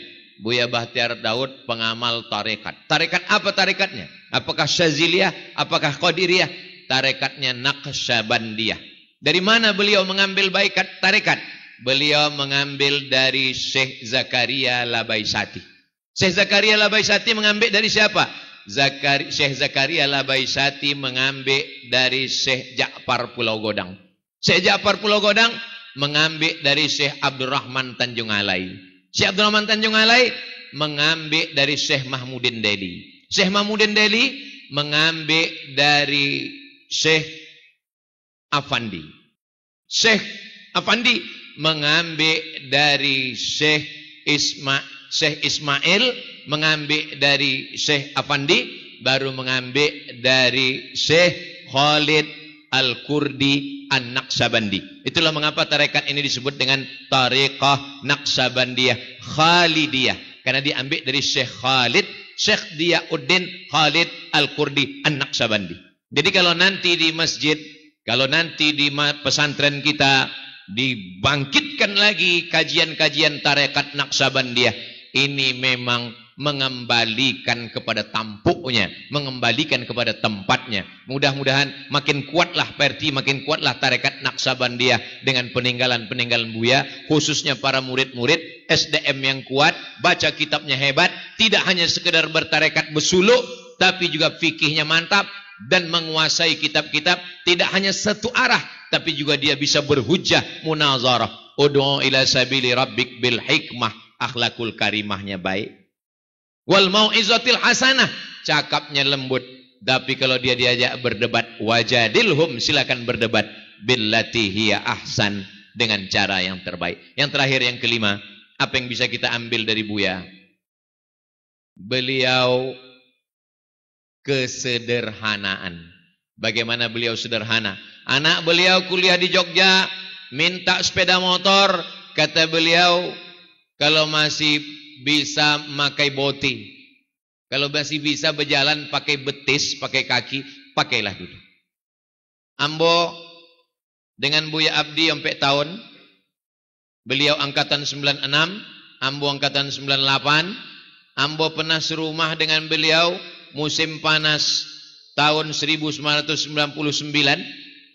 Buya Bahtiar Daud pengamal tarekat. Tarekat apa tarekatnya? Apakah Syaziliyah? Apakah Qadiriyah? Tarekatnya Naqsyabandiyah. Dari mana beliau mengambil baikat tarekat? Beliau mengambil dari Syekh Zakaria Labaisati. Syekh Zakaria Labaisati mengambil dari siapa? Syekh Zakaria Labaisati mengambil dari Syekh Ja'far Pulau Godang. Syekh Ja'far Pulau Godang mengambil dari Syekh Abdurrahman Tanjung Alai. Syekh Abdurrahman Tanjung Alai mengambil dari Syekh Mahmudin Deli. Syekh Mahmudin Deli mengambil dari Syekh Afandi. Syekh Afandi mengambil dari Syekh Ismail, mengambil dari Syekh Afandi, baru mengambil dari Syekh Khalid Al-Kurdi An-Naqsyabandi. Itulah mengapa tarekat ini disebut dengan Tariqah Naqsyabandiyah Khalidiyah, karena diambil dari Syekh Khalid, Syekh Diyauddin Khalid Al-Kurdi An-Naqsyabandi. Jadi kalau nanti di masjid, kalau nanti di pesantren kita dibangkitkan lagi kajian-kajian tarekat Naqsyabandiyah, ini memang mengembalikan kepada tampuknya, mengembalikan kepada tempatnya. Mudah-mudahan makin kuatlah Perti, makin kuatlah tarekat Naqsyabandiyah dengan peninggalan-peninggalan Buya, khususnya para murid-murid, SDM yang kuat, baca kitabnya hebat, tidak hanya sekedar bertarekat bersuluk, tapi juga fikihnya mantap dan menguasai kitab-kitab, tidak hanya satu arah, tapi juga dia bisa berhujjah, munazarah. Ud'u ila sabili rabbik bil hikmah, akhlakul karimahnya baik. Wal mau'izatil hasanah, cakapnya lembut. Tapi kalau dia diajak berdebat, wajadilhum, silakan berdebat, billati hiya ahsan, dengan cara yang terbaik. Yang terakhir, yang kelima, apa yang bisa kita ambil dari Buya? Beliau kesederhanaan. Bagaimana beliau sederhana? Anak beliau kuliah di Jogja, minta sepeda motor, kata beliau, kalau masih bisa pakai boti, kalau masih bisa berjalan pakai betis, pakai kaki, pakailah dulu. Ambo dengan Buya Abdi sampai tahun, beliau angkatan 96, Ambo angkatan 98. Ambo pernah serumah dengan beliau musim panas tahun 1999.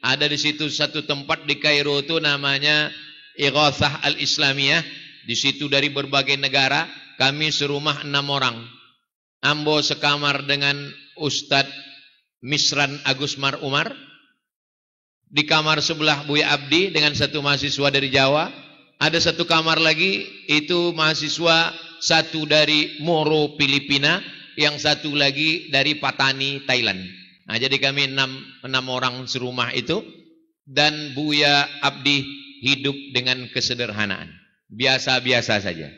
Ada di situ satu tempat di Kairo itu namanya Ighathah Al-Islamiyah. Di situ dari berbagai negara, kami serumah 6 orang. Ambo sekamar dengan Ustadz Misran Agus Mar Umar. Di kamar sebelah Buya Abdi dengan satu mahasiswa dari Jawa. Ada satu kamar lagi, itu mahasiswa satu dari Moro Filipina, yang satu lagi dari Patani Thailand. Nah, jadi kami 6 orang serumah itu, dan Buya Abdi hidup dengan kesederhanaan. Biasa-biasa saja.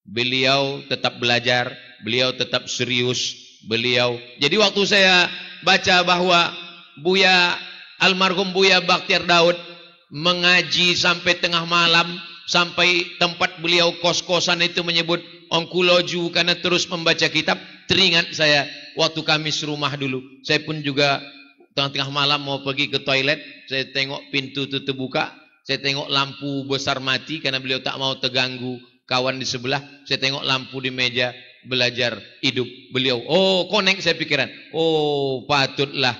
Beliau tetap belajar, beliau tetap serius, beliau. Jadi waktu saya baca bahwa almarhum Buya Bahtiar Daud mengaji sampai tengah malam, sampai tempat beliau kos-kosan itu menyebut Ongkuloju karena terus membaca kitab, teringat saya waktu kami serumah dulu. Saya pun juga tengah-tengah malam mau pergi ke toilet, saya tengok pintu tutup buka, saya tengok lampu besar mati karena beliau tak mau terganggu kawan di sebelah. Saya tengok lampu di meja, belajar hidup beliau. Oh, connect saya pikiran. Oh, patutlah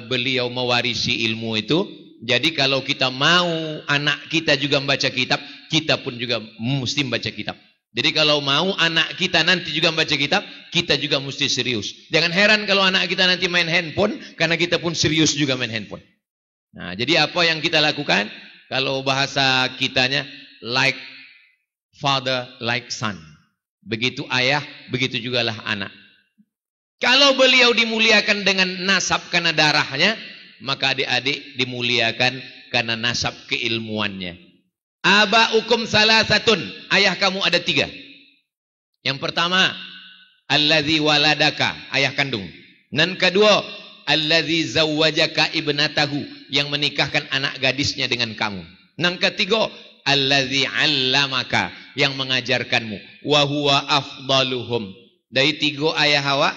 beliau mewarisi ilmu itu. Jadi kalau kita mau anak kita juga membaca kitab, kita pun juga mesti membaca kitab. Jadi kalau mau anak kita nanti juga membaca kitab, kita juga mesti serius. Jangan heran kalau anak kita nanti main handphone, karena kita pun serius juga main handphone. Nah, jadi apa yang kita lakukan? Kalau bahasa kitanya, like father, like son. Begitu ayah, begitu jugalah anak. Kalau beliau dimuliakan dengan nasab karena darahnya, maka adik-adik dimuliakan karena nasab keilmuannya. Aba'ukum salasatun, ayah kamu ada 3. Yang pertama, allazi waladaka, ayah kandung. Dan kedua, allazi zawwajaka ibnatahu, yang menikahkan anak gadisnya dengan kamu. Yang ketiga, allazi 'allamaka, yang mengajarkanmu. Wa huwa afdaluhum. Dari 3 ayah Hawa,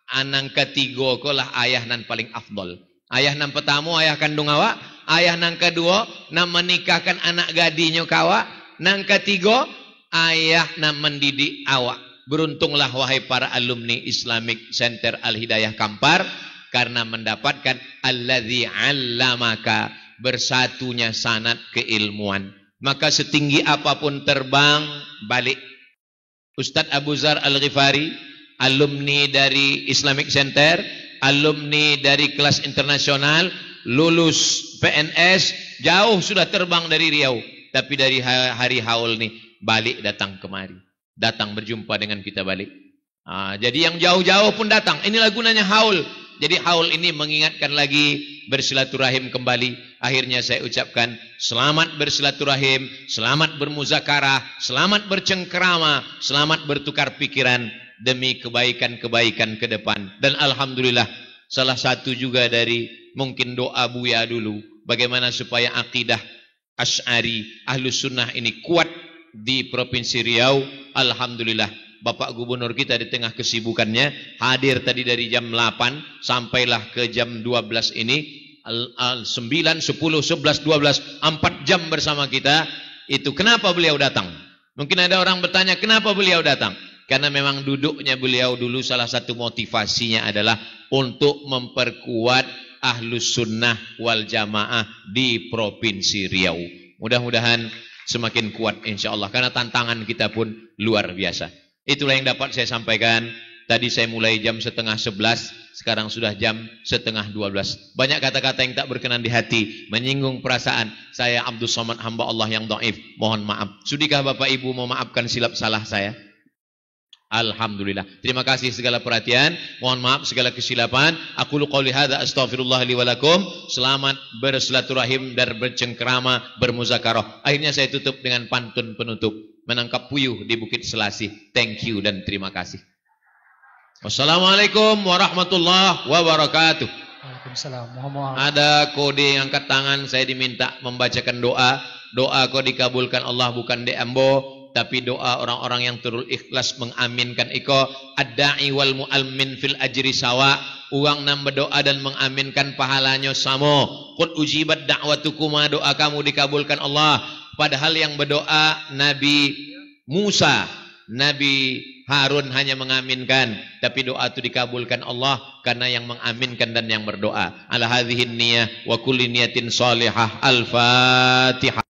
anang ketiga kolah ayah nan paling afdal. Ayah nang pertama ayah kandung awak, ayah nang kedua nang menikahkan anak gadinyo kawa, nang ketiga ayah nang mendidik awak. Beruntunglah wahai para alumni Islamic Center Al-Hidayah Kampar karena mendapatkan alladzi 'allamaka, bersatunya sanad keilmuan. Maka setinggi apapun terbang balik. Ustadz Abu Zar Al-Ghifari, alumni dari Islamic Center, alumni dari kelas internasional, lulus PNS, jauh sudah terbang dari Riau, tapi dari hari haul nih balik datang kemari, datang berjumpa dengan kita balik. Jadi yang jauh-jauh pun datang. Inilah gunanya haul. Jadi haul ini mengingatkan lagi bersilaturahim kembali. Akhirnya saya ucapkan selamat bersilaturahim, selamat bermuzakarah, selamat bercengkerama, selamat bertukar pikiran demi kebaikan-kebaikan ke depan. Dan alhamdulillah salah satu juga dari mungkin doa Buya dulu, bagaimana supaya akidah Asy'ari Ahlus Sunnah ini kuat di Provinsi Riau. Alhamdulillah Bapak Gubernur kita di tengah kesibukannya hadir tadi dari jam 8 sampailah ke jam 12 ini, 9, 10, 11, 12, 4 jam bersama kita. Itu kenapa beliau datang? Mungkin ada orang bertanya kenapa beliau datang? Karena memang duduknya beliau dulu salah satu motivasinya adalah untuk memperkuat Ahlus Sunnah wal Jamaah di Provinsi Riau. Mudah-mudahan semakin kuat insya Allah, karena tantangan kita pun luar biasa. Itulah yang dapat saya sampaikan. Tadi saya mulai jam 10:30, sekarang sudah jam 11:30. Banyak kata-kata yang tak berkenan di hati, menyinggung perasaan. Saya Abdul Somad, hamba Allah yang dhaif, mohon maaf. Sudikah Bapak Ibu memaafkan silap salah saya? Alhamdulillah. Terima kasih segala perhatian. Mohon maaf segala kesilapan. Aku qouli hadza astaghfirullah li wa lakum. Selamat bersilaturahim dan bercengkerama, bermuzakarah. Akhirnya saya tutup dengan pantun penutup. Menangkap puyuh di Bukit Selasih. Thank you dan terima kasih. Wassalamualaikum warahmatullahi wabarakatuh. Waalaikumsalam. Muhammad. Ada kode yang angkat tangan, saya diminta membacakan doa. Doa kau dikabulkan Allah bukan de ambo, tapi doa orang-orang yang turul ikhlas mengaminkan iko. Ad-da'i wal mu'almin fil ajri sawa. Uang nam berdoa dan mengaminkan pahalanya sama. Qul ujibat da'watukuma, doa kamu dikabulkan Allah. Padahal yang berdoa Nabi Musa, Nabi Harun hanya mengaminkan, tapi doa itu dikabulkan Allah karena yang mengaminkan dan yang berdoa. Ala hadhihi niyah wa kulli niyatin salihah. Al-Fatihah.